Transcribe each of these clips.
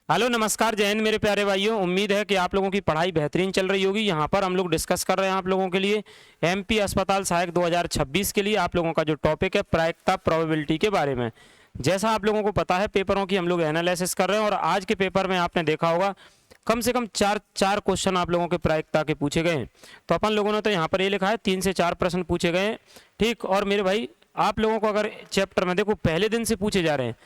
Hello नमस्कार, जय हिंद मेरे प्यारे भाइयों। उम्मीद है कि आप लोगों की पढ़ाई बेहतरीन चल रही होगी। यहाँ पर हम लोग डिस्कस कर रहे हैं आप लोगों के लिए एमपी अस्पताल सहायक 2026 के लिए आप लोगों का जो टॉपिक है प्रायिकता प्रोबेबिलिटी के बारे में। जैसा आप लोगों को पता है, पेपरों की हम लोग एनालिसिस कर रहे हैं और आज के पेपर में आपने देखा होगा कम से कम चार चार क्वेश्चन आप लोगों के प्रायिकता के पूछे गए हैं। तो अपन लोगों ने तो यहाँ पर ये लिखा है 3 से 4 प्रश्न पूछे गए हैं, ठीक। और मेरे भाई आप लोगों को अगर चैप्टर में देखो पहले दिन से पूछे जा रहे हैं,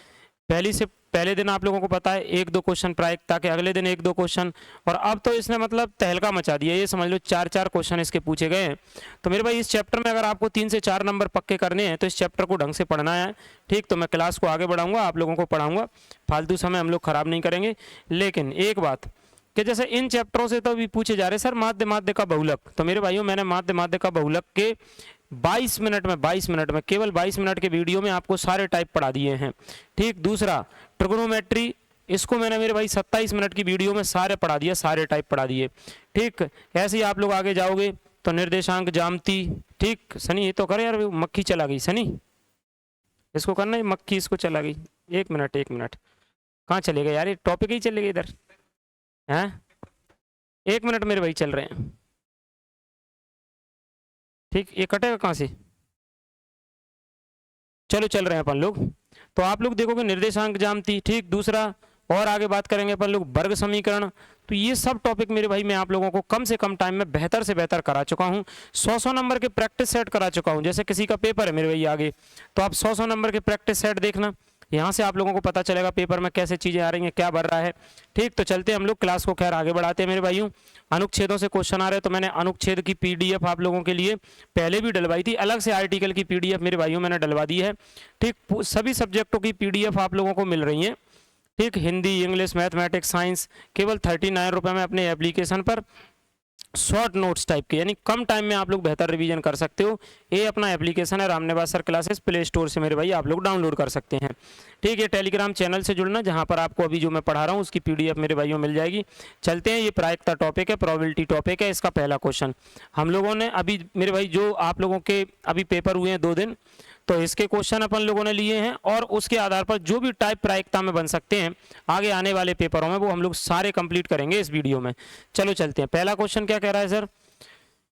पहले दिन आप लोगों को पता है 1-2 क्वेश्चन प्रायिकता के, अगले दिन 1-2 क्वेश्चन, और अब तो इसने मतलब तहलका मचा दिया। ये समझ लो 4-4 क्वेश्चन इसके पूछे गए हैं। तो मेरे भाई इस चैप्टर में अगर आपको 3 से 4 नंबर पक्के करने हैं तो इस चैप्टर को ढंग से पढ़ना है, ठीक। तो मैं क्लास को आगे बढ़ाऊंगा, आप लोगों को पढ़ाऊंगा, फालतू समय हम लोग खराब नहीं करेंगे। लेकिन एक बात कि जैसे इन चैप्टरों से तो भी पूछे जा रहे सर माध्य का बहुलक, तो मेरे भाइयों मैंने माध्य का बहुलक के 22 मिनट में केवल 22 मिनट के वीडियो में आपको सारे टाइप पढ़ा दिए हैं, ठीक। दूसरा ट्रिग्नोमेट्री, इसको मैंने मेरे भाई 27 मिनट की वीडियो में सारे पढ़ा दिए, सारे टाइप पढ़ा दिए, ठीक। ऐसे ही आप लोग आगे जाओगे तो निर्देशांक ज्यामिति, ठीक। सनी ये तो करे यार, मक्खी चला गई सनी, इसको करना है मक्खी, इसको चला गई। एक मिनट कहाँ चले गए यार, ये टॉपिक ही चले गए इधर हैं। 1 मिनट मेरे भाई चल रहे हैं, ठीक। ये कटेगा कहाँ से, चलो चल रहे हैं अपन लोग। तो आप लोग देखोगे निर्देशांक ज्यामिति, ठीक। दूसरा और आगे बात करेंगे अपन लोग वर्ग समीकरण। तो ये सब टॉपिक मेरे भाई मैं आप लोगों को कम से कम टाइम में बेहतर से बेहतर करा चुका हूँ। 100 नंबर के प्रैक्टिस सेट करा चुका हूँ। जैसे किसी का पेपर है मेरे भाई आगे, तो आप 100 नंबर के प्रैक्टिस सेट देखना, यहाँ से आप लोगों को पता चलेगा पेपर में कैसे चीज़ें आ रही हैं, क्या बढ़ रहा है, ठीक। तो चलते हैं हम लोग क्लास को खैर आगे बढ़ाते हैं मेरे भाइयों। अनुच्छेदों से क्वेश्चन आ रहे हैं, तो मैंने अनुच्छेद की पीडीएफ आप लोगों के लिए पहले भी डलवाई थी, अलग से आर्टिकल की पीडीएफ मेरे भाइयों मैंने डलवा दी है, ठीक। सभी सब्जेक्टों की पीडीएफ आप लोगों को मिल रही है, ठीक। हिंदी, इंग्लिश, मैथमेटिक्स, साइंस, केवल 39 रुपये में अपने एप्लीकेशन पर शॉर्ट नोट्स टाइप के, यानी कम टाइम में आप लोग बेहतर रिवीजन कर सकते हो। ये अपना एप्लीकेशन है Ramniwas sir classes, play store से मेरे भाई आप लोग डाउनलोड कर सकते हैं, ठीक है। टेलीग्राम चैनल से जुड़ना, जहां पर आपको अभी जो मैं पढ़ा रहा हूँ उसकी पीडीएफ मेरे भाइयों मिल जाएगी। चलते हैं, ये प्रायिकता टॉपिक है, प्रोबेबिलिटी टॉपिक है। इसका पहला क्वेश्चन हम लोगों ने अभी मेरे भाई जो आप लोगों के अभी पेपर हुए हैं 2 दिन, तो इसके क्वेश्चन अपन लोगों ने लिए हैं और उसके आधार पर जो भी टाइप प्रायिकता में बन सकते हैं आगे आने वाले पेपरों में, वो हम लोग सारे कंप्लीट करेंगे इस वीडियो में। चलो चलते हैं। पहला क्वेश्चन क्या कह रहा है सर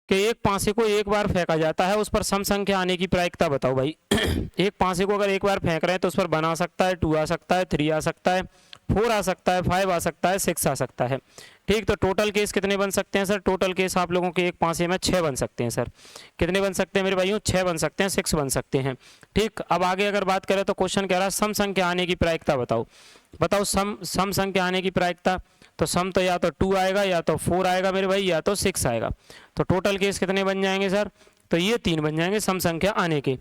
कि एक पासे को एक बार फेंका जाता है, उस पर सम संख्या आने की प्रायिकता बताओ भाई। एक पासे को अगर एक बार फेंक रहे हैं तो उस पर 1 आ सकता है, 2 आ सकता है, 3 आ सकता है, 4 आ सकता है, 5 आ सकता है, 6 आ सकता है, ठीक। तो टोटल केस कितने बन सकते हैं सर? टोटल केस आप लोगों के एक पासे में 6 बन सकते हैं सर। कितने बन सकते हैं मेरे भाइयों? 6 बन सकते हैं, 6 बन सकते हैं, ठीक। अब आगे अगर बात करें तो क्वेश्चन कह रहा है सम संख्या आने की प्रायिकता बताओ। बताओ सम संख्या आने की प्रायिकता, तो सम तो या तो 2 आएगा, या तो 4 आएगा मेरे भाई, या तो 6 आएगा। तो टोटल केस कितने बन जाएंगे सर? तो ये 3 बन जाएंगे सम संख्या आने के।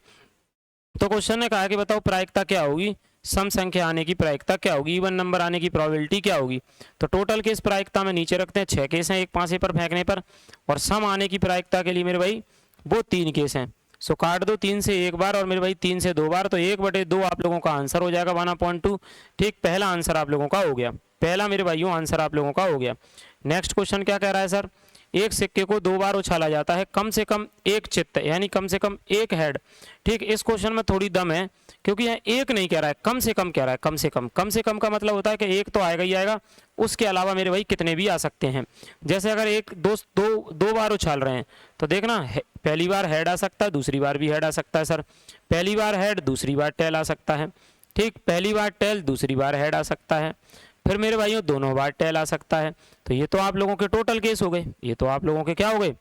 तो क्वेश्चन ने कहा कि बताओ प्रायिकता क्या होगी, सम संख्या आने की प्रायिकता क्या होगी, इवन नंबर आने की प्रोबेबिलिटी क्या होगी। तो टोटल केस प्रायिकता में नीचे रखते हैं, 6 केस हैं एक पासे पर फेंकने पर, और सम आने की प्रायिकता के लिए मेरे भाई वो 3 केस हैं। सो काट दो 3 से 1 बार और मेरे भाई 3 से 2 बार, तो 1/2 आप लोगों का आंसर हो जाएगा 1/2, ठीक। पहला आंसर आप लोगों का हो गया, पहला मेरे भाइयों आंसर आप लोगों का हो गया। नेक्स्ट क्वेश्चन क्या कह रहा है सर? एक सिक्के को 2 बार उछाला जाता है, कम से कम एक चित्त यानी कम से कम एक हेड, ठीक। इस क्वेश्चन में थोड़ी दम है क्योंकि यहाँ एक नहीं कह रहा है, कम से कम कह रहा है, कम से कम। कम से कम का मतलब होता है कि एक तो आएगा ही आएगा, उसके अलावा मेरे भाई कितने भी आ सकते हैं। जैसे अगर एक दो बार उछाल रहे हैं तो देखना पहली बार हेड आ सकता है, दूसरी बार भी हेड आ सकता है सर। पहली बार हेड, दूसरी बार टेल आ सकता है, ठीक। पहली बार टेल, दूसरी बार हेड आ सकता है, फिर मेरे भाइयों दोनों बार टेल आ सकता है। तो ये तो आप लोगों के टोटल केस हो गए, ये तो आप लोगों के क्या हो गए?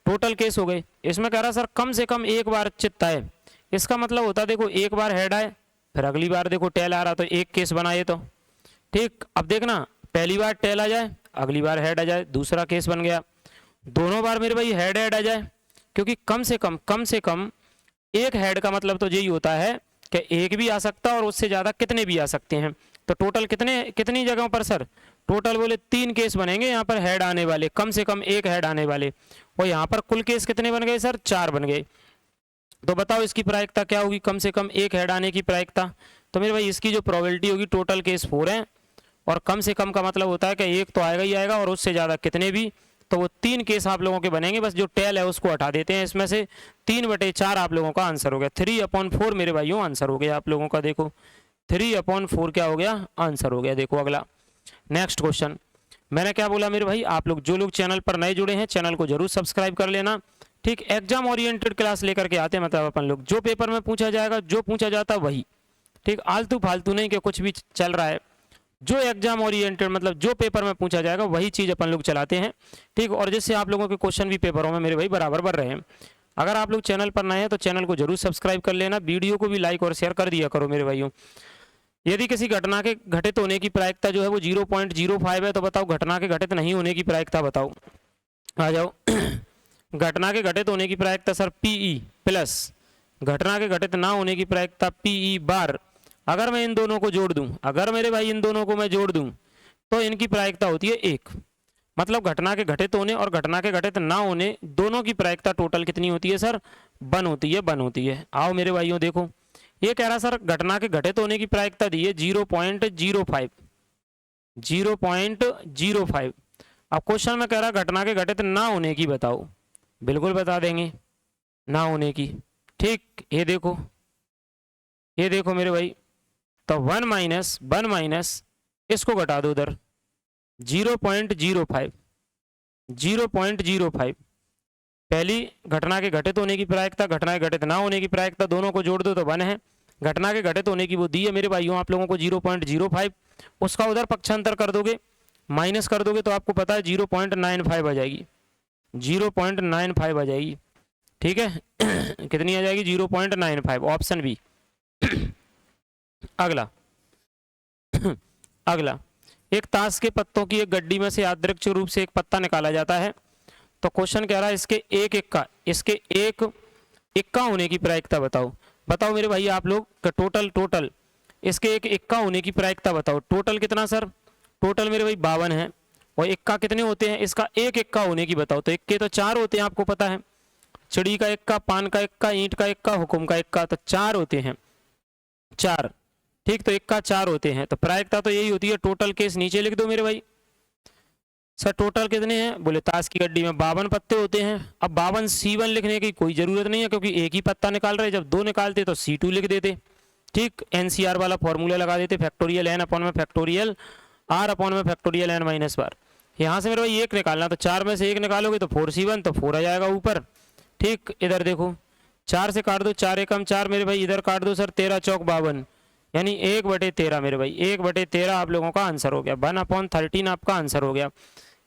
टोटल केस हो गए। इसमें कह रहा सर कम से कम एक बार चित्त आए, इसका मतलब होता है देखो एक बार हेड आए, फिर अगली बार देखो टेल आ रहा, तो एक केस बनाए तो, ठीक। अब देखना पहली बार टेल आ जाए, अगली बार हेड आ जाए, दूसरा केस बन गया। दोनों बार मेरे भाई हेड आ जाए, क्योंकि कम से कम एक हेड का मतलब तो यही होता है कि एक भी आ सकता है और उससे ज़्यादा कितने भी आ सकते हैं। तो टोटल कितनी जगहों पर सर? टोटल बोले 3 केस बनेंगे यहाँ पर हेड आने वाले, कम से कम एक हेड आने वाले, और यहाँ पर कुल केस कितने बन गए सर? 4 बन गए। तो बताओ इसकी प्रायिकता क्या होगी, कम से कम एक हेड आने की प्रायिकता? तो मेरे भाई इसकी जो प्रोबेबिलिटी होगी, टोटल केस 4 है और कम से कम का मतलब होता है कि एक तो आएगा ही आएगा और उससे ज़्यादा कितने भी, तो वो 3 केस आप लोगों के बनेंगे। बस जो टेल है उसको हटा देते हैं, इसमें से 3/4 आप लोगों का आंसर हो गया। 3/4 मेरे भाइयों आंसर हो गया आप लोगों का। देखो 3/4 क्या हो गया? आंसर हो गया। देखो अगला नेक्स्ट क्वेश्चन, मैंने क्या बोला मेरे भाई, आप लोग जो लोग चैनल पर नए जुड़े हैं चैनल को जरूर सब्सक्राइब कर लेना। ठीक, एग्जाम ओरिएंटेड क्लास लेकर के आते हैं, मतलब अपन लोग जो पेपर में पूछा जाएगा, जो पूछा जाता है वही। ठीक, आलतू फालतू नहीं कि कुछ भी चल रहा है, जो एग्जाम ओरिएंटेड मतलब जो पेपर में पूछा जाएगा वही चीज़ अपन लोग चलाते हैं। ठीक, और जिससे आप लोगों के क्वेश्चन भी पेपरों में मेरे भाई बराबर बढ़ रहे हैं। अगर आप लोग चैनल पर नए हैं तो चैनल को जरूर सब्सक्राइब कर लेना, वीडियो को भी लाइक और शेयर कर दिया करो मेरे भाइयों। यदि किसी घटना के घटित होने की प्रायिकता जो है वो 0.05 है तो बताओ घटना के घटित नहीं होने की प्रायिकता बताओ, आ जाओ। घटना के घटित होने की प्रायिकता सर पीई प्लस घटना के घटित ना होने की प्रायिकता पीई बार। अगर मैं इन दोनों को जोड़ दूं, अगर मेरे भाई इन दोनों को मैं जोड़ दूं तो इनकी प्रायिकता होती है 1। मतलब घटना के घटित होने और घटना के घटित ना होने दोनों की प्रायिकता टोटल कितनी होती है सर, 1 होती है, 1 होती है। आओ मेरे भाइयों देखो, ये कह रहा सर घटना के घटित होने की प्रायिकता दी है 0.05, 0.05। अब क्वेश्चन में कह रहा घटना के घटित ना होने की बताओ, बिल्कुल बता देंगे ना होने की। ठीक, ये देखो, ये देखो मेरे भाई, तो 1 माइनस इसको घटा दो उधर 0.05, 0.05। पहली घटना के घटित होने की प्रायिकता, घटना के घटित ना होने की प्रायिकता, दोनों को जोड़ दो तो 1 है। घटना के घटित होने की वो दी है मेरे भाइयों आप लोगों को 0.05, उसका उधर पक्षांतर कर दोगे, माइनस कर दोगे तो आपको पता है 0.95 आ जाएगी, 0.95 आ जाएगी। ठीक है, कितनी आ जाएगी 0.95, ऑप्शन बी। अगला अगला, एक ताश के पत्तों की एक गड्डी में से यादृच्छिक रूप से एक पत्ता निकाला जाता है। तो क्वेश्चन कह रहा है इसके एक इक्का होने की प्रायिकता बताओ। बताओ मेरे भाई आप लोग टोटल इसके एक इक्का होने की प्रायिकता बताओ। टोटल कितना सर, टोटल मेरे भाई 52 है, और इक्का कितने होते हैं, इसका एक इक्का होने की बताओ। तो इक्के तो 4 होते हैं, आपको पता है, चिड़ी का इक्का, पान का इक्का, ईंट का इक्का, हुकुम का इक्का, तो 4 होते हैं, 4। ठीक, तो इक्का 4 होते हैं, तो प्रायिकता तो यही होती है। टोटल केस नीचे लिख दो मेरे भाई। सर टोटल कितने हैं, बोले ताश की गड्डी में 52 पत्ते होते हैं। अब 52 C1 लिखने की कोई जरूरत नहीं है, क्योंकि एक ही पत्ता निकाल रहे, जब 2 निकालते तो C2 लिख देते। ठीक, NCR वाला फॉर्मूला लगा देते, फैक्टोरियल n अपॉन में फैक्टोरियल r अपॉन में फैक्टोरियल n माइनस बार। यहाँ से मेरे भाई 1 निकालना, तो 4 में से 1 निकालोगे तो 4C1, तो 4 आ जाएगा ऊपर। ठीक, इधर देखो 4 से काट दो, 4 एकम 4 मेरे भाई, इधर काट दो सर 13 चौक 52, यानी 1/13 मेरे भाई, 1/13 आप लोगों का आंसर हो गया। 1/13 आपका आंसर हो गया,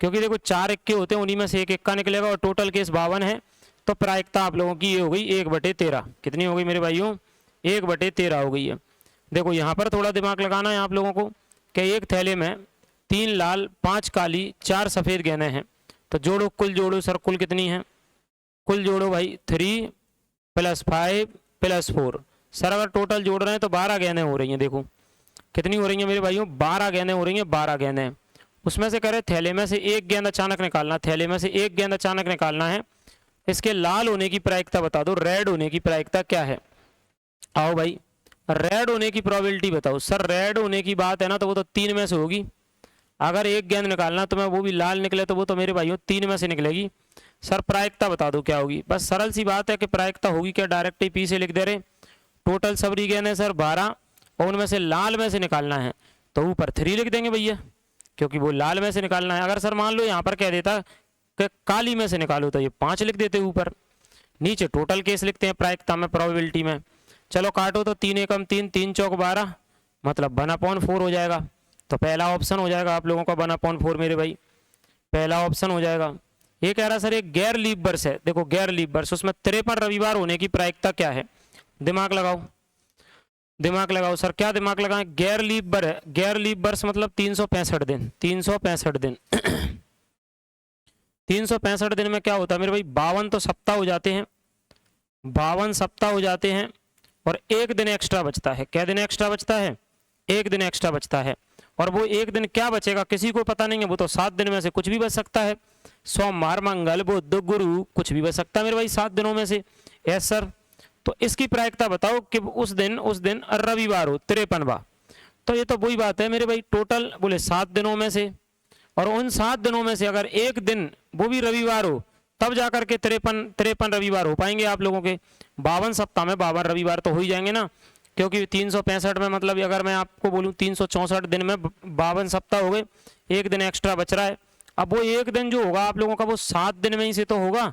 क्योंकि देखो 4 इक्के होते हैं, उन्हीं में से एक इक्का निकलेगा, और टोटल केस 52 है, तो प्रायिकता आप लोगों की ये हो गई 1/13। कितनी हो गई मेरे भाइयों, 1/13 हो गई है। देखो यहाँ पर थोड़ा दिमाग लगाना है आप लोगों को, कि एक थैले में 3 लाल 5 काली 4 सफ़ेद गेंदें हैं, तो जोड़ो, कुल जोड़ो सर, कुल कितनी है, कुल जोड़ो भाई 3 + 5 + 4। सर अगर टोटल जोड़ रहे हैं तो 12 गेंदें हो रही हैं। देखो कितनी हो रही हैं मेरे भाइयों, 12 गेंदें हो रही हैं, 12 गेंदें। उसमें से कह रहे थैले में से एक गेंद अचानक निकालना, थैले में से एक गेंद अचानक निकालना है। इसके लाल होने की प्रायिकता बता दो, रेड होने की प्रायिकता क्या है। आओ भाई, रेड होने की प्रोबेबिलिटी बताओ। सर रेड होने की बात है ना, तो वो तो 3 में से होगी। अगर एक गेंद निकालना तो मैं वो भी लाल निकले, तो वो तो मेरे भाइयों 3 में से निकलेगी। सर प्रायिकता बता दो क्या होगी। बस सरल सी बात है कि प्रायिकता होगी क्या, डायरेक्ट ही पी से लिख दे रहे। टोटल सबरी गेंदें सर 12, और उनमें से लाल में से निकालना है, तो ऊपर 3 लिख देंगे भैया, क्योंकि वो लाल में से निकालना है। अगर सर मान लो यहाँ पर कह देता कि काली में से निकालो, तो ये 5 लिख देते ऊपर। नीचे टोटल केस लिखते हैं प्रायिकता में, प्रोबेबिलिटी में। चलो काटो, तो 3 एकम 3, 3 चौक 12, मतलब 1/4 हो जाएगा। तो पहला ऑप्शन हो जाएगा आप लोगों का 1/4 मेरे भाई, पहला ऑप्शन हो जाएगा। ये कह रहा सर एक गैर लीप वर्ष है। देखो गैर लीप वर्ष, उसमें 53 रविवार होने की प्रायिकता क्या है, दिमाग लगाओ, दिमाग लगाओ सर, क्या दिमाग लगाएं। गैर लीप वर्ष है, गैर लीप वर्ष मतलब 365 दिन, 365 दिन। 365 दिन में क्या होता है मेरे भाई, 52 तो सप्ताह हो जाते हैं, 52 सप्ताह हो जाते हैं, और एक दिन एक्स्ट्रा बचता है। क्या दिन एक्स्ट्रा बचता है, एक दिन एक्स्ट्रा बचता है। और वो एक दिन क्या बचेगा किसी को पता नहीं है, वो तो 7 दिन में से कुछ भी बच सकता है। सोमवार, मंगल, बुध, गुरु, कुछ भी बच सकता है मेरे भाई 7 दिनों में से। यस सर, तो इसकी प्रायिकता बताओ कि उस दिन रविवार हो, 53वां। तो ये तो वही बात है मेरे भाई, टोटल बोले 7 दिनों में से, और उन 7 दिनों में से अगर एक दिन वो भी रविवार हो, तब जाकर के 53 रविवार हो पाएंगे आप लोगों के। 52 सप्ताह में 52 रविवार तो हो ही जाएंगे ना। क्योंकि 365 में मतलब अगर मैं आपको बोलूँ 364 दिन में 52 सप्ताह हो गए, एक दिन एक्स्ट्रा बच रहा है। अब वो एक दिन जो होगा आप लोगों का वो 7 दिन में ही से तो होगा,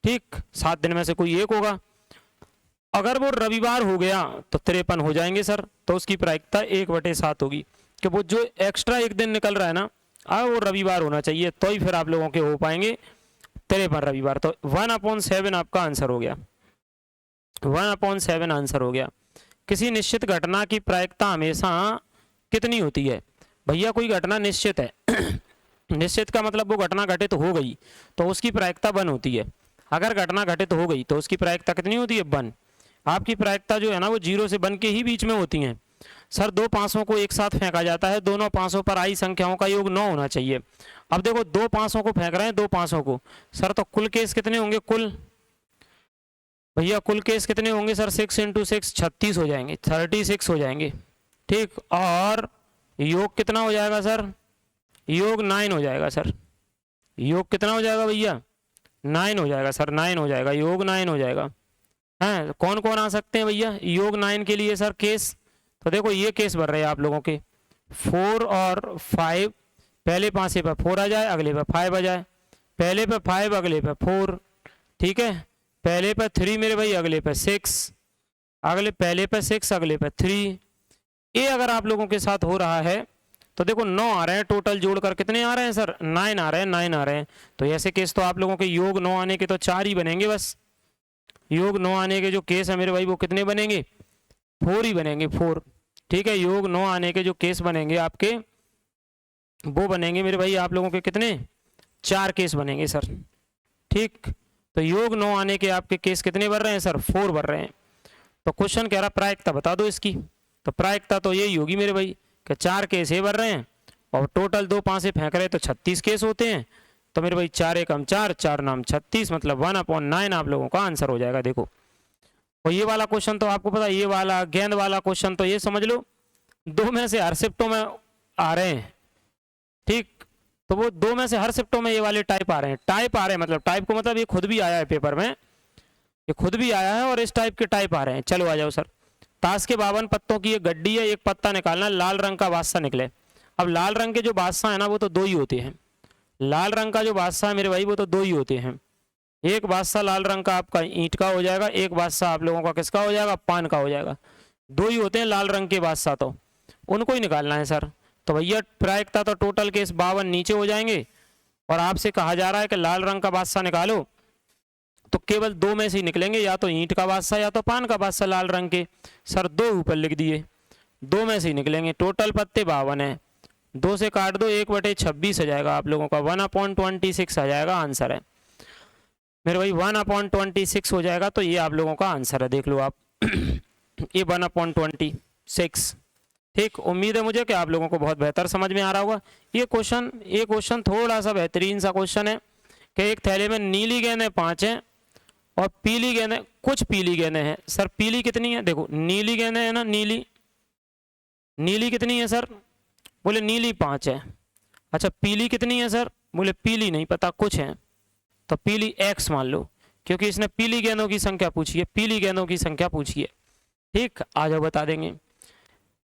ठीक, 7 दिन में से कोई एक होगा। अगर वो रविवार हो गया तो 53 हो जाएंगे सर, तो उसकी प्रायिकता 1/7 होगी कि वो जो एक्स्ट्रा एक दिन निकल रहा है ना, वो रविवार होना चाहिए, तो ही फिर आप लोगों के हो पाएंगे 53 रविवार। तो 1/7 आपका आंसर हो गया, 1/7 आंसर हो गया। किसी निश्चित घटना की प्रायिकता हमेशा कितनी होती है? भैया कोई घटना निश्चित है निश्चित का मतलब वो घटना घटित हो गई तो उसकी प्रायिकता 1 होती है। अगर घटना घटित हो गई तो उसकी प्रायिकता कितनी होती है? 1। आपकी प्रायिकता जो है ना वो 0 से 1 के ही बीच में होती हैं। सर 2 पासों को एक साथ फेंका जाता है, दोनों पासों पर आई संख्याओं का योग 9 होना चाहिए। अब देखो 2 पासों को फेंक रहे हैं, 2 पासों को सर, तो कुल केस कितने होंगे? कुल भैया कुल केस कितने होंगे सर? 6 × 6 36 हो जाएंगे, 36 हो जाएंगे, ठीक। और योग कितना हो जाएगा सर? योग 9 हो जाएगा सर। योग कितना हो जाएगा भैया? 9 हो जाएगा सर, 9 हो जाएगा, योग 9 हो जाएगा। हैं कौन कौन आ सकते हैं भैया योग 9 के लिए सर केस? तो देखो ये केस बन रहे हैं आप लोगों के 4 और 5, पहले पासे पर 4 आ जाए, अगले पर 5 आ जाए, पहले पर 5 अगले पर 4, ठीक है, पहले पर 3 मेरे भाई, अगले पर 6, अगले पहले पर 6 अगले पर 3। ये अगर आप लोगों के साथ हो रहा है तो देखो 9 आ रहे हैं, टोटल जोड़कर कितने आ रहे हैं सर? 9 आ रहे हैं, 9 आ रहे हैं। तो ऐसे केस तो आप लोगों के योग 9 आने के तो 4 ही बनेंगे बस। योग 9 आने के जो केस है मेरे भाई वो कितने बनेंगे? 4 ही बनेंगे, 4, ठीक है। योग 9 आने के जो केस बनेंगे आपके वो बनेंगे मेरे भाई आप लोगों के कितने? 4 केस बनेंगे सर, ठीक। तो योग 9 आने के आपके केस कितने बन रहे हैं सर? 4 बन रहे हैं। तो क्वेश्चन कह रहा प्रायिकता बता दो इसकी। तो प्रायिकता तो यही होगी मेरे भाई कि 4 केस ये बन रहे हैं और टोटल 2 पासे फेंक रहे हैं तो 36 केस होते हैं। तो मेरे भाई 4 एकम 4, 4 नाम 36, मतलब 1/9 आप लोगों का आंसर हो जाएगा। देखो और ये वाला क्वेश्चन तो आपको पता है, ये वाला गेंद वाला क्वेश्चन तो ये समझ लो 2 में से हर शिफ्टों में आ रहे हैं, ठीक। तो वो 2 में से हर शिफ्टों में ये वाले टाइप आ रहे हैं, टाइप आ रहे हैं, मतलब टाइप को मतलब ये खुद भी आया है पेपर में, ये खुद भी आया है और इस टाइप के टाइप आ रहे हैं। चलो आ जाओ सर। ताश के 52 पत्तों की एक गड्डी है, एक पत्ता निकालना, लाल रंग का बादशाह निकले। अब लाल रंग के जो बादशाह है ना वो तो 2 ही होते हैं, लाल रंग का जो बादशाह है मेरे भाई वो तो 2 ही होते हैं। एक बादशाह लाल रंग का आपका ईंट का हो जाएगा, एक बादशाह आप लोगों का किसका हो जाएगा? पान का हो जाएगा। 2 ही होते हैं लाल रंग के बादशाह, तो उनको ही निकालना है सर। तो भैया प्रायिकता तो टोटल केस 52 नीचे हो जाएंगे और आपसे कहा जा रहा है कि लाल रंग का बादशाह निकालो, तो केवल 2 में से ही निकलेंगे, या तो ईंट का बादशाह या तो पान का बादशाह लाल रंग के। सर 2 ऊपर लिख दिए, 2 में से ही निकलेंगे। टोटल पत्ते 52 है, 2 से काट दो, 1/26 आ जाएगा आप लोगों का, 1/26 आ जाएगा आंसर है मेरे भाई, 1/26 हो जाएगा। तो ये आप लोगों का आंसर है, देख लो आप ये 1/26, ठीक। उम्मीद है मुझे कि आप लोगों को बहुत बेहतर समझ में आ रहा होगा। ये क्वेश्चन थोड़ा सा बेहतरीन सा क्वेश्चन है कि एक थैले में नीली गेंदें 5 हैं और पीली गेंदें, कुछ पीली गेंदें हैं। सर पीली कितनी है? देखो नीली गेंदें है ना, नीली कितनी है सर? बोले नीली 5 है। अच्छा पीली कितनी है सर? बोले पीली नहीं पता, कुछ है। तो पीली x मान लो, क्योंकि इसने पीली गेंदों की संख्या पूछी है, पीली गेंदों की संख्या पूछी है, ठीक। आ जाओ बता देंगे।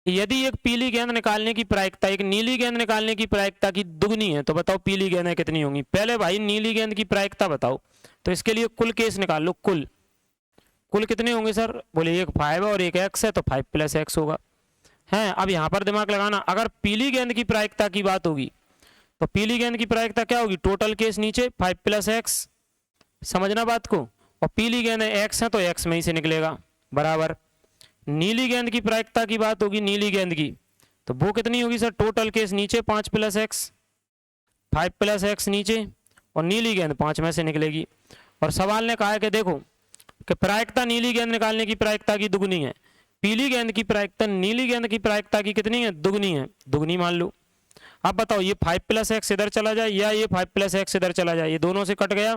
यदि एक पीली गेंद निकालने की प्रायिकता एक नीली गेंद निकालने की प्रायिकता की दुगनी है तो बताओ पीली गेंदें कितनी होंगी? पहले भाई नीली गेंद की प्रायिकता बताओ, तो इसके लिए कुल केस निकाल लो। कुल कितने होंगे सर? बोले एक 5 है और एक x है, तो 5 + x होगा, है। अब यहाँ पर दिमाग लगाना, अगर पीली गेंद की प्रायिकता की बात होगी तो पीली गेंद की प्रायिकता क्या होगी? टोटल केस नीचे 5 + x, समझना बात को। और पीली गेंद x है तो x में ही से निकलेगा, बराबर। नीली गेंद की प्रायिकता की बात होगी, नीली गेंद की, तो वो कितनी होगी सर? टोटल केस नीचे 5 + x, 5 + x नीचे, और नीली गेंद 5 में से निकलेगी। और सवाल ने कहा है कि देखो कि प्रायिकता नीली गेंद निकालने की प्रायिकता की दुगनी है, पीली गेंद की प्रायिकता नीली गेंद की प्रायिकता की कितनी है? दुगनी है, दुगनी मान लो। अब बताओ ये 5 + x इधर चला जाए या ये 5 + x इधर चला जाए, ये दोनों से कट गया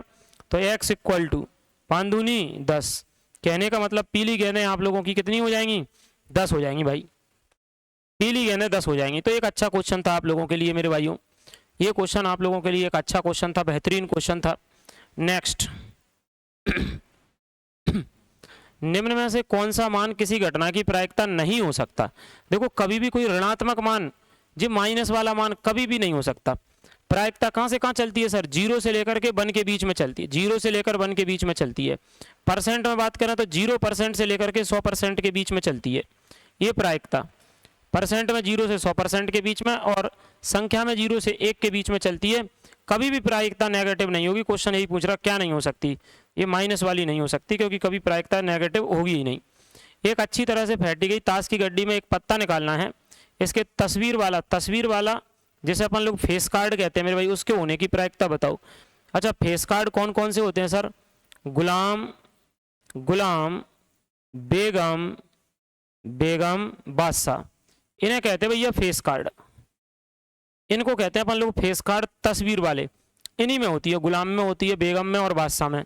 तो x = 5 दूनी 10। कहने का मतलब पीली गेंदें आप लोगों की कितनी हो जाएंगी? 10 हो जाएंगी भाई, पीली गेंदें 10 हो जाएंगी। तो एक अच्छा क्वेश्चन था आप लोगों के लिए मेरे भाइयों, ये क्वेश्चन आप लोगों के लिए एक अच्छा क्वेश्चन था, बेहतरीन क्वेश्चन था। नेक्स्ट निम्न में से कौन सा मान किसी घटना की प्रायिकता नहीं हो सकता। देखो कभी भी कोई ऋणात्मक मान, जी माइनस वाला मान कभी भी नहीं हो सकता। प्रायिकता कहाँ से कहाँ चलती है सर, 0 से लेकर के 1 के बीच में चलती है, 0 से लेकर 1 के बीच में चलती है। परसेंट में बात करें तो 0% से लेकर के 100% के बीच में चलती है ये प्रायिकता। परसेंट में 0 से 100% के बीच में, और संख्या में 0 से 1 के बीच में चलती है। कभी भी प्रायिकता नेगेटिव नहीं होगी। क्वेश्चन यही पूछ रहा क्या नहीं हो सकती, ये माइनस वाली नहीं हो सकती, क्योंकि कभी प्रायिकता नेगेटिव होगी ही नहीं। एक अच्छी तरह से फेंटी गई ताश की गड्डी में एक पत्ता निकालना है, इसके तस्वीर वाला जैसे अपन लोग फेस कार्ड कहते हैं मेरे भाई, उसके होने की प्रायिकता बताओ। अच्छा फेस कार्ड कौन कौन से होते हैं सर, गुलाम, बेगम, बादशाह, इन्हें कहते हैं भैया फेस कार्ड। इनको कहते हैं अपन लोग फेस कार्ड तस्वीर वाले। इन्हीं में होती है, गुलाम में होती है, बेगम में और बादशाह में।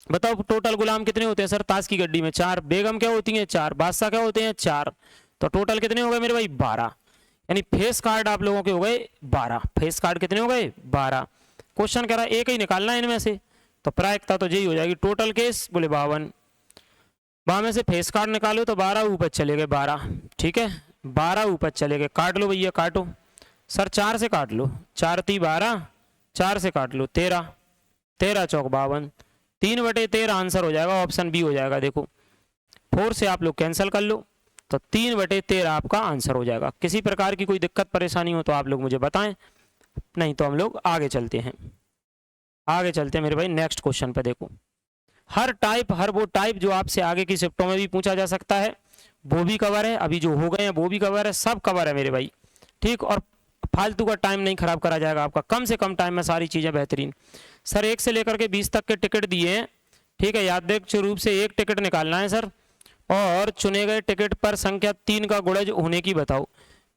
बताओ टोटल गुलाम कितने होते हैं सर ताश की गड्डी में, 4। बेगम क्या होती हैं, 4। बादशाह क्या होते हैं, 4। तो टोटल कितने हो गए मेरे भाई, 12। यानी फेस कार्ड आप लोगों के हो गए 12। फेस कार्ड कितने हो गए, 12। क्वेश्चन कह रहा है एक ही निकालना है इनमें से, तो प्रायिकता तो यही हो जाएगी। टोटल केस बोले 52, 12 में से फेस कार्ड निकालो तो 12 ऊपर चले गए, 12। ठीक है 12 ऊपर चले गए। काट लो भैया, काटो सर, 4 से काट लो, 4 × 12, 4 से काट लो 13, 13 × 4 52, 3/13 आंसर हो जाएगा, ऑप्शन बी हो जाएगा। देखो 4 से आप लोग कैंसिल कर लो तो 3/13 आपका आंसर हो जाएगा। किसी प्रकार की कोई दिक्कत परेशानी हो तो आप लोग मुझे बताएं, नहीं तो हम लोग आगे चलते हैं। आगे चलते हैं मेरे भाई नेक्स्ट क्वेश्चन पे। देखो हर वो टाइप जो आपसे आगे की शिफ्टों में भी पूछा जा सकता है वो भी कवर है, अभी जो हो गए हैं वो भी कवर है, सब कवर है मेरे भाई। ठीक, और फालतू का टाइम नहीं खराब करा जाएगा आपका, कम से कम टाइम में सारी चीज़ें बेहतरीन। सर 1 से लेकर के 20 तक के टिकट दिए हैं। ठीक है, यादृच्छिक रूप से एक टिकट निकालना है सर, और चुने गए टिकट पर संख्या 3 का गुणज होने की बताओ।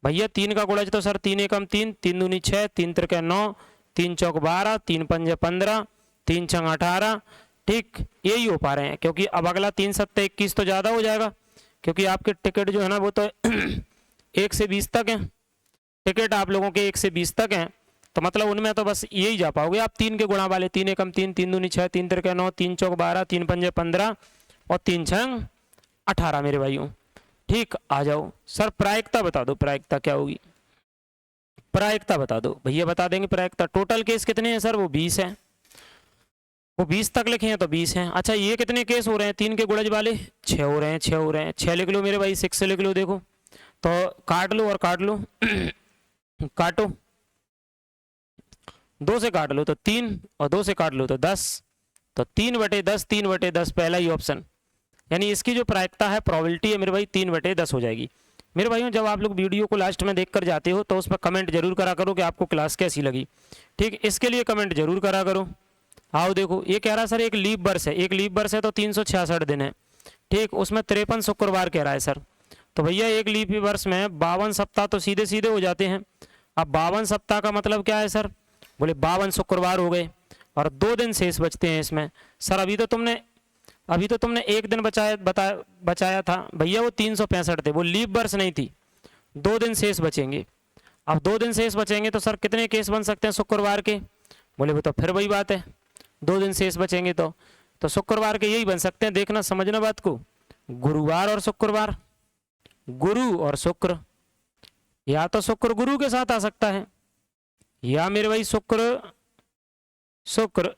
भैया 3 का गुणज तो सर 3 एकम 3, 3 दूनी 6, 3 त्रिके 9, 3 चौक 12, 3 पंजे 15, 3 छंग 18। ठीक, यही हो पा रहे हैं, क्योंकि अब अगला 3 सत्ते 21 तो ज़्यादा हो जाएगा, क्योंकि आपके टिकट जो है ना वो तो 1 से 20 तक हैं। टिकट आप लोगों के 1 से 20 तक हैं, तो मतलब उनमें तो बस यही जा पाओगे आप 3 के गुणा वाले। 3 एकम 3, 3 दूनी 6, 3 त्रिके 9, 3 चौक 12, 3 पंजे 15 और 3 छंग 18 मेरे भाइयों। ठीक, आ जाओ सर प्रायिकता बता दो, प्रायिकता क्या होगी, प्रायिकता बता दो भैया। बता देंगे प्रायिकता। टोटल केस कितने हैं सर, वो 20 हैं, वो 20 तक लिखे हैं तो 20 हैं। अच्छा ये कितने केस हो रहे हैं 3 के गुणज वाले, 6 हो रहे हैं, 6 हो रहे हैं। 6 लिख लो मेरे भाई, 6 से लिख लो। देखो तो काट लो और काट लो काटो, 2 से काट लो तो 3 और 2 से काट लो तो 10, तो 3/10, 3/10 पहला ही ऑप्शन। यानी इसकी जो प्रायिकता है, प्रोबेबिलिटी है मेरे भाई 3/10 हो जाएगी। मेरे भाइयों जब आप लोग वीडियो को लास्ट में देखकर जाते हो तो उस पर कमेंट जरूर करा करो कि आपको क्लास कैसी लगी। ठीक, इसके लिए कमेंट जरूर करा करो। आओ देखो ये कह रहा है सर एक लीप वर्ष है, एक लीप वर्ष है तो 366 दिन है। ठीक, उसमें 53 शुक्रवार कह रहा है सर, तो भैया एक लीप वर्ष में 52 सप्ताह तो सीधे सीधे हो जाते हैं। अब 52 सप्ताह का मतलब क्या है सर, बोले 52 शुक्रवार हो गए और 2 दिन शेष बचते हैं इसमें। सर अभी तो तुमने 1 दिन बचाया था भैया, वो 365 थे, वो लीप वर्ष नहीं थी। 2 दिन शेष बचेंगे। अब 2 दिन शेष बचेंगे तो सर कितने केस बन सकते हैं शुक्रवार के, बोले वो तो फिर वही बात है, 2 दिन शेष बचेंगे तो शुक्रवार के यही बन सकते हैं। देखना समझना बात को, गुरुवार और शुक्रवार, गुरु और शुक्र, या तो शुक्र गुरु के साथ आ सकता है, या मेरे भाई शुक्र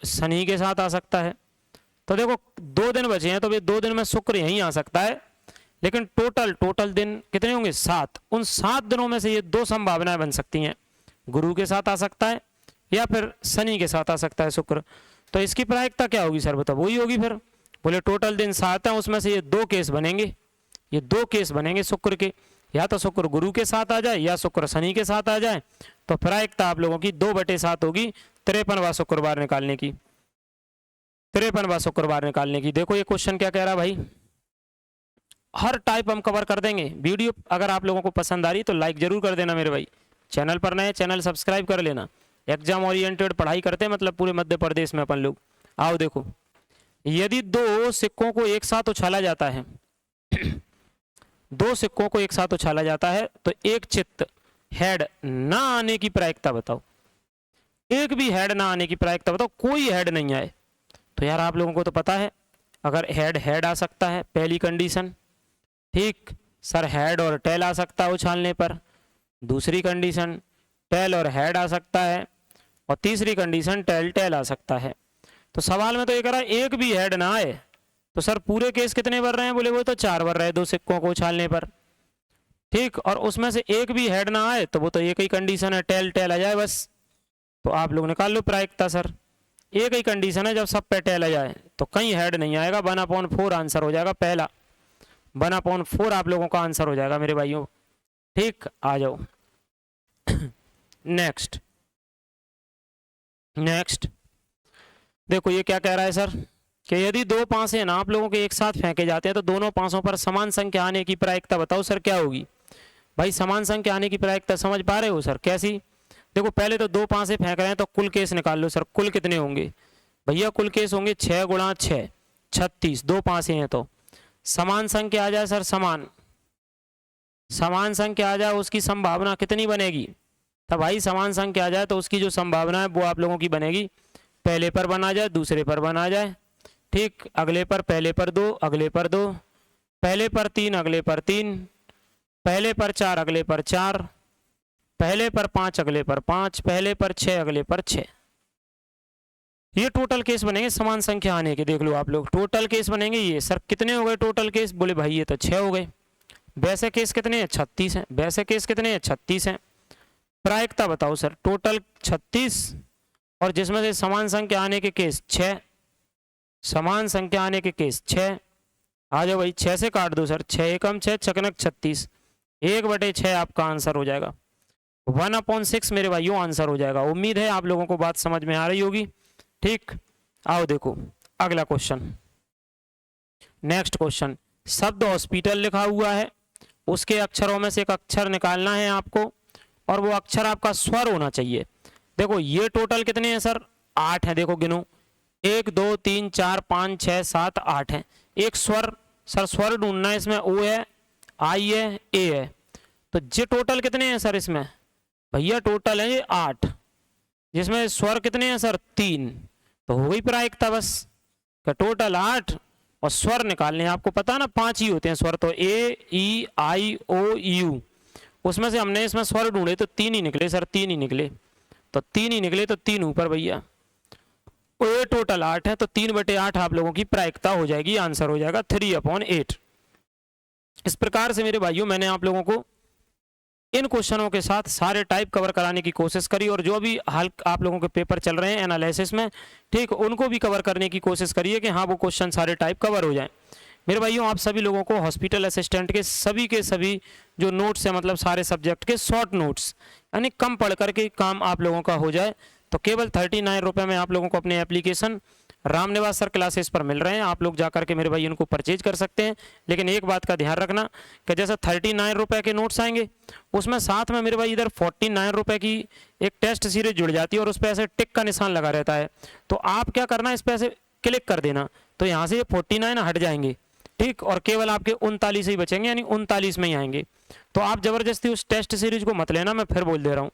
शनि के साथ आ सकता है। तो देखो 2 दिन बचे हैं, तो वे 2 दिन में शुक्र यहीं आ सकता है। लेकिन टोटल दिन कितने होंगे, 7। उन 7 दिनों में से ये 2 संभावनाएं बन सकती हैं, गुरु के साथ आ सकता है या फिर शनि के साथ आ सकता है शुक्र। तो इसकी प्रायिकता क्या होगी सर बताओ, वही होगी फिर। बोले टोटल दिन 7 हैं, उसमें से ये 2 केस बनेंगे, ये 2 केस बनेंगे शुक्र के, या तो शुक्र गुरु के साथ आ जाए या शुक्र शनि के साथ आ जाए। तो प्रायिकता आप लोगों की 2/7 होगी 53वां शुक्रवार निकालने की, 53वां शुक्रवार निकालने की। देखो ये क्वेश्चन क्या कह रहा है भाई, हर टाइप हम कवर कर देंगे। वीडियो अगर आप लोगों को पसंद आ रही तो लाइक जरूर कर देना मेरे भाई, चैनल पर नए चैनल सब्सक्राइब कर लेना। एग्जाम ओरिएंटेड पढ़ाई करते हैं मतलब पूरे मध्य प्रदेश में अपन लोग। आओ देखो, यदि 2 सिक्कों को एक साथ उछाला जाता है 2 सिक्कों को एक साथ उछाला जाता है तो एक चित्त हेड ना आने की प्रायिकता बताओ। एक भी हेड ना आने की प्रायिकता बताओ, कोई हेड नहीं आए। तो यार आप लोगों को तो पता है अगर हेड हेड आ सकता है पहली कंडीशन, ठीक। सर हेड और टेल आ सकता है उछालने पर, दूसरी कंडीशन टेल और हेड आ सकता है, और तीसरी कंडीशन टेल टेल आ सकता है। तो सवाल में तो ये कह रहा है एक भी हेड ना आए, तो सर पूरे केस कितने बन रहे हैं, बोले वो तो 4 बन रहे हैं 2 सिक्कों को उछालने पर, ठीक। और उसमें से एक भी हेड ना आए तो वो तो एक ही कंडीशन है टेल टेल आ जाए बस। तो आप लोग निकाल लो प्रायिकता सर, एक ही कंडीशन है जब सब पे टेल आ जाए तो कहीं हेड नहीं आएगा, 1/4 आंसर हो जाएगा पहला, 1/4 आप लोगों का आंसर हो जाएगा मेरे भाइयों, ठीक। आ जाओ नेक्स्ट नेक्स्ट देखो ये क्या कह रहा है सर कि यदि 2 पासे ना आप लोगों के एक साथ फेंके जाते हैं तो दोनों पासों पर समान संख्या आने की प्रायिकता बताओ सर क्या होगी। भाई समान संख्या आने की प्रायिकता समझ पा रहे हो सर कैसी। देखो पहले तो 2 पासे फेंक रहे हैं तो कुल केस निकाल लो सर, कुल कितने होंगे भैया, कुल केस होंगे 6 × 6 36, 2 पासे हैं तो समान संख्या आ जाए सर, समान संख्या आ जाए उसकी संभावना कितनी बनेगी, तब भाई समान संख्या आ जाए तो उसकी जो संभावना है वो आप लोगों की बनेगी पहले पर बना जाए दूसरे पर बना जाए, ठीक। अगले पर पहले पर 2 अगले पर 2, पहले पर 3 अगले पर 3, पहले पर 4 अगले पर 4, पहले पर 5 अगले पर 5, पहले पर 6 अगले पर 6। ये टोटल केस बनेंगे समान संख्या आने के। देख लो आप लोग टोटल केस बनेंगे ये। सर कितने हो गए टोटल केस, बोले भाई ये तो 6 हो गए। वैसे केस कितने हैं 36 हैं, वैसे केस कितने हैं 36 हैं। प्रायिकता बताओ सर, टोटल 36 और जिसमें से समान संख्या आने के केस 6, समान संख्या आने के केस 6। आ जाओ भाई 6 से काट दो सर, 6 एकम 6 छकनक 36, 1/6 आपका आंसर हो जाएगा, 1/6 मेरे भाइयों आंसर हो जाएगा। उम्मीद है आप लोगों को बात समझ में आ रही होगी, ठीक। आओ देखो अगला क्वेश्चन, नेक्स्ट क्वेश्चन। शब्द हॉस्पिटल लिखा हुआ है, उसके अक्षरों में से एक अक्षर निकालना है आपको और वो अक्षर आपका स्वर होना चाहिए। देखो ये टोटल कितने हैं सर, 8 हैं। देखो गिनो 1 2 3 4 5 6 7 8 हैं। एक स्वर, सर स्वर ढूंढना है इसमें, ओ है, आई है, ए है। तो ये टोटल कितने हैं सर इसमें, भैया टोटल है ये 8, जिसमें स्वर कितने हैं सर 3। तो हो गई प्रायिकता बस, टोटल 8 और स्वर निकालने हैं। आपको पता ना 5 ही होते हैं स्वर, तो ए ई आई ओ यू, उसमें से हमने इसमें स्वर ढूंढे तो 3 ही निकले सर, 3 ही निकले, तो 3 ही निकले, तो 3 ऊपर भैया। ये टोटल 8 है तो 3/8 आप लोगों की प्रायिकता हो जाएगी, आंसर हो जाएगा 3/8। इस प्रकार से मेरे भाइयों मैंने आप लोगों को इन क्वेश्चनों के साथ सारे टाइप कवर कराने की कोशिश करी, और जो भी हाल आप लोगों के पेपर चल रहे हैं एनालिसिस में, ठीक, उनको भी कवर करने की कोशिश करिए कि हाँ वो क्वेश्चन सारे टाइप कवर हो जाएं। मेरे भाइयों आप सभी लोगों को हॉस्पिटल असिस्टेंट के सभी जो नोट्स हैं, मतलब सारे सब्जेक्ट के शॉर्ट नोट्स, यानी कम पढ़ करके काम आप लोगों का हो जाए, तो केवल 39 रुपये में आप लोगों को अपने एप्लीकेशन रामनिवास सर क्लासेस पर मिल रहे हैं। आप लोग जाकर के मेरे भाई उनको परचेज कर सकते हैं। लेकिन एक बात का ध्यान रखना कि जैसे 39 रुपये के नोट्स आएंगे, उसमें साथ में मेरे भाई इधर 49 रुपये की एक टेस्ट सीरीज जुड़ जाती है और उस पर ऐसे टिक का निशान लगा रहता है। तो आप क्या करना, इस पर ऐसे क्लिक कर देना, तो यहाँ से ये 49 हट जाएंगे, ठीक, और केवल आपके 39 ही बचेंगे, यानी 39 में ही आएंगे। तो आप जबरदस्ती उस टेस्ट सीरीज को मत लेना, मैं फिर बोल दे रहा हूँ,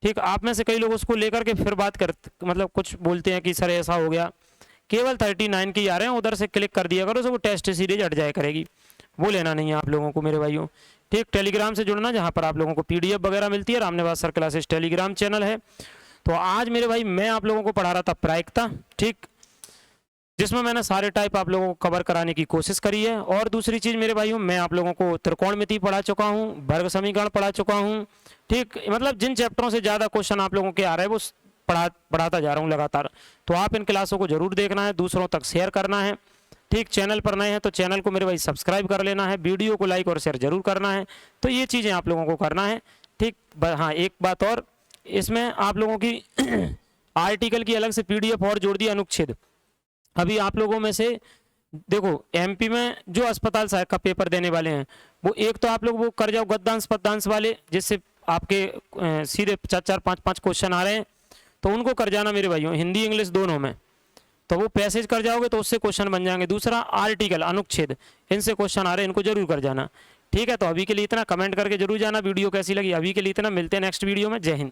ठीक। आप में से कई लोग उसको लेकर के फिर बात कर, मतलब कुछ बोलते हैं कि सर ऐसा हो गया, केवल 39 की आ रहे हैं, उधर से क्लिक कर दिया करो, तो वो टेस्ट सीरीज हट जाया करेगी, वो लेना नहीं है आप लोगों को मेरे भाइयों, ठीक। टेलीग्राम से जुड़ना, जहाँ पर आप लोगों को PDF वगैरह मिलती है, Ramniwas sir classes Telegram channel है। तो आज मेरे भाई मैं आप लोगों को पढ़ा रहा था प्रायिकता, ठीक, जिसमें मैंने सारे टाइप आप लोगों को कवर कराने की कोशिश करी है। और दूसरी चीज़ मेरे भाइयों, मैं आप लोगों को त्रिकोणमिति पढ़ा चुका हूँ, वर्ग समीकरण पढ़ा चुका हूँ, ठीक, मतलब जिन चैप्टरों से ज़्यादा क्वेश्चन आप लोगों के आ रहे हैं वो पढ़ाता जा रहा हूँ लगातार। तो आप इन क्लासों को जरूर देखना है, दूसरों तक शेयर करना है, ठीक। चैनल पर नए हैं तो चैनल को मेरे भाई सब्सक्राइब कर लेना है, वीडियो को लाइक और शेयर जरूर करना है। तो ये चीज़ें आप लोगों को करना है, ठीक। हाँ एक बात और, इसमें आप लोगों की आर्टिकल की अलग से PDF और जोड़ दी, अनुच्छेद। अभी आप लोगों में से देखो MP में जो अस्पताल सहायक का पेपर देने वाले हैं, वो एक तो आप लोग वो कर जाओ गद्यांश पद्यांश वाले, जिससे आपके सीधे 4-4 5-5 क्वेश्चन आ रहे हैं, तो उनको कर जाना मेरे भाइयों, हिंदी इंग्लिश दोनों में। तो वो पैसेज कर जाओगे तो उससे क्वेश्चन बन जाएंगे। दूसरा आर्टिकल अनुच्छेद, इनसे क्वेश्चन आ रहे हैं, इनको जरूर कर जाना, ठीक है। तो अभी के लिए इतना, कमेंट करके जरूर जाना वीडियो कैसी लगी। अभी के लिए इतना, मिलते हैं नेक्स्ट वीडियो में। जय हिंद।